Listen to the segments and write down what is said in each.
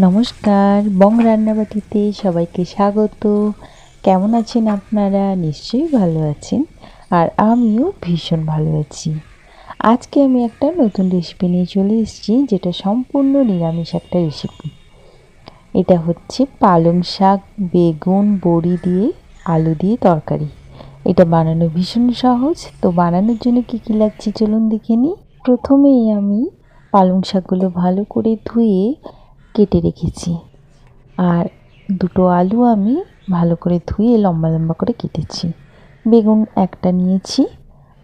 নমস্কার, বং রান্নাবাটিতে সবাইকে স্বাগত। কেমন আছেন আপনারা? নিশ্চয়ই ভালো আছেন, আর আমিও ভীষণ ভালো আছি। আজকে আমি একটা নতুন রেসিপি নিয়ে চলে এসেছি, যেটা সম্পূর্ণ নিরামিষ একটা রেসিপি। এটা হচ্ছে পালং শাক, বেগুন, বড়ি দিয়ে আলু দিয়ে তরকারি। এটা বানানো ভীষণ সহজ। তো বানানোর জন্য কী কী লাগছে চলুন দেখে নিই। প্রথমেই আমি পালং শাকগুলো ভালো করে ধুয়ে কেটে রেখেছি, আর দুটো আলু আমি ভালো করে ধুয়ে লম্বা লম্বা করে কেটেছি। বেগুন একটা নিয়েছি,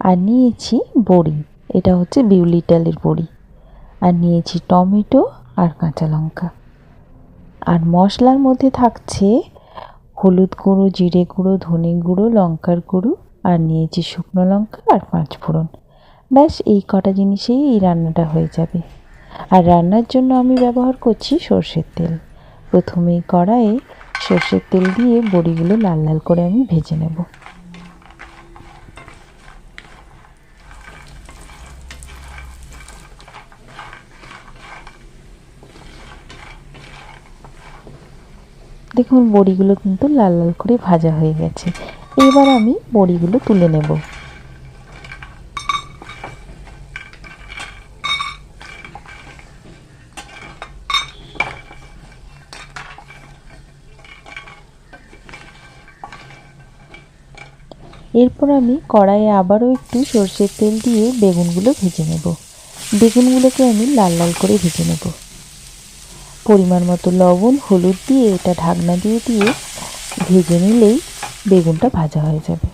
আর নিয়েছি বড়ি, এটা হচ্ছে বিউলি ডালের বড়ি, আর নিয়েছি টমেটো আর কাঁচা লঙ্কা। আর মশলার মধ্যে থাকছে হলুদ গুঁড়ো, জিরে গুঁড়ো, ধনে গুঁড়ো, লঙ্কার গুঁড়ো, আর নিয়েছি শুকনো লঙ্কা আর 5 ফোড়ন। ব্যাস এই কটা জিনিসেই এই রান্নাটা হয়ে যাবে। আর রান্নার জন্য আমি ব্যবহার করছি সর্ষের তেল। প্রথমেই কড়াইয়ে সর্ষের তেল দিয়ে বড়িগুলো লাল লাল করে আমি ভেজে নেব। দেখুন বড়িগুলো কিন্তু লাল লাল করে ভাজা হয়ে গেছে। এবার আমি বড়িগুলো তুলে নেব। এরপর আমি কড়াইয়ে আবারও একটু সর্ষের তেল দিয়ে বেগুনগুলো ভেজে নেব। বেগুনগুলোকে আমি লাল লাল করে ভেজে নেব। পরিমাণ মতো লবণ, হলুদ দিয়ে এটা ঢাকনা দিয়ে দিয়ে ভেজে নিলেই বেগুনটা ভাজা হয়ে যাবে।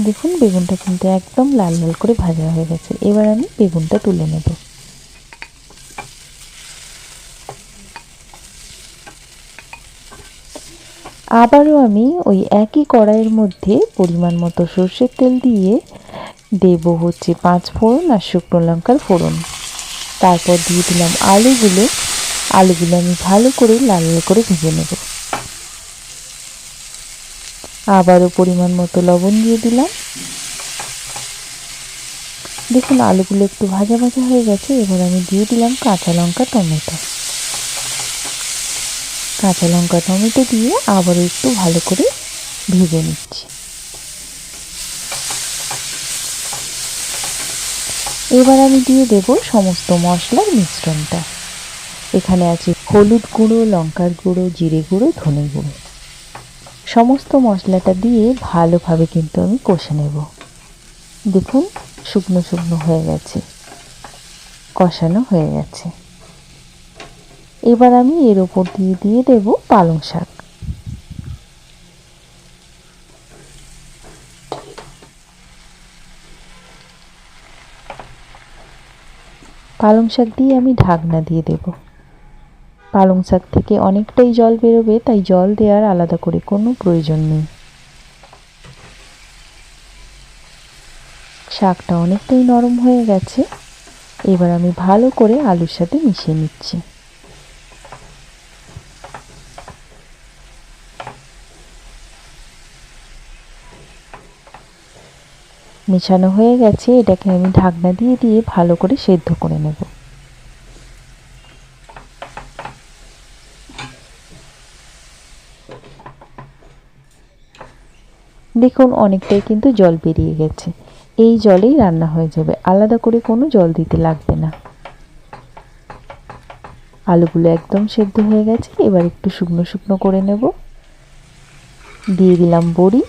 দেখুন বেগুনটা কিন্তু একদম লাল লাল করে ভাজা হয়ে গেছে। এবার আমি বেগুনটা তুলে নেব। আবারও আমি ওই একই কড়াইয়ের মধ্যে পরিমাণ মতো সর্ষের তেল দিয়ে দেব হচ্ছে 5 ফোড়ন আর শুকনো লঙ্কার ফোড়ন। তারপর দিয়ে দিলাম আলুগুলো। আলুগুলো আমি ভালো করে লাল লাল করে ভেজে নেব। আবারও পরিমাণ মতো লবণ দিয়ে দিলাম। দেখুন আলুগুলো একটু ভাজা ভাজা হয়ে গেছে। এবার আমি দিয়ে দিলাম কাঁচা লঙ্কা, টমেটো। কাঁচা লঙ্কা, টমেটো দিয়ে আবারও একটু ভালো করে ভেজে নিচ্ছি। এবার আমি দিয়ে দেব সমস্ত মশলার মিশ্রণটা। এখানে আছে হলুদ গুঁড়ো, লঙ্কার গুঁড়ো, জিরে গুঁড়ো, ধনে গুঁড়ো। সমস্ত মশলাটা দিয়ে ভালোভাবে কিন্তু আমি কষে নেব। দেখুন শুকনো শুকনো হয়ে গেছে, কষানো হয়ে গেছে। এবার আমি এর ওপর দিয়ে দিয়ে দেব পালং শাক। পালং শাক দিয়ে আমি ঢাকনা দিয়ে দেব। পালং শাক থেকে অনেকটাই জল বেরোবে, তাই জল দেওয়ার আলাদা করে কোনো প্রয়োজন নেই। শাকটা অনেকটাই নরম হয়ে গেছে। এবার আমি ভালো করে আলুর সাথে মিশিয়ে নিচ্ছি। মেশানো হয়ে গেছে। এটাকে আমি ঢাকনা দিয়ে দিয়ে ভালো করে সেদ্ধ করে নেব। দেখুন অনেকটাই কিন্তু জল বেরিয়ে গেছে। এই জলেই রান্না হয়ে যাবে, আলাদা করে কোনো জল দিতে লাগবে না। আলুগুলো একদম সেদ্ধ হয়ে গেছে। এবার একটু শুকনো শুকনো করে নেব। দিয়ে দিলাম বড়ি।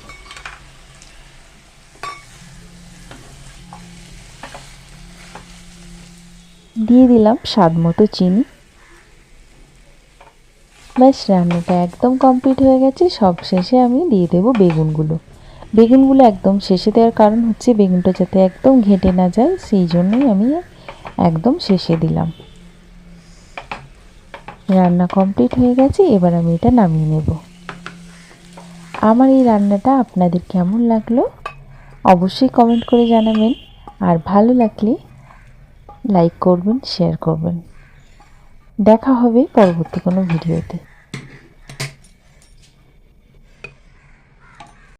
দিয়ে দিলাম স্বাদ মতো চিনি। ব্যাস রান্নাটা একদম কমপ্লিট হয়ে গেছে। সব শেষে আমি দিয়ে দেব বেগুনগুলো। বেগুনগুলো একদম শেষে দেওয়ার কারণ হচ্ছে বেগুনটা যাতে একদম ঘেঁটে না যায়, সেই জন্যই আমি একদম শেষে দিলাম। রান্না কমপ্লিট হয়ে গেছে। এবার আমি এটা নামিয়ে নেব। আমার এই রান্নাটা আপনাদের কেমন লাগলো অবশ্যই কমেন্ট করে জানাবেন, আর ভালো লাগলে লাইক করবেন, শেয়ার করবেন। দেখা হবে পরবর্তী কোনো ভিডিওতে।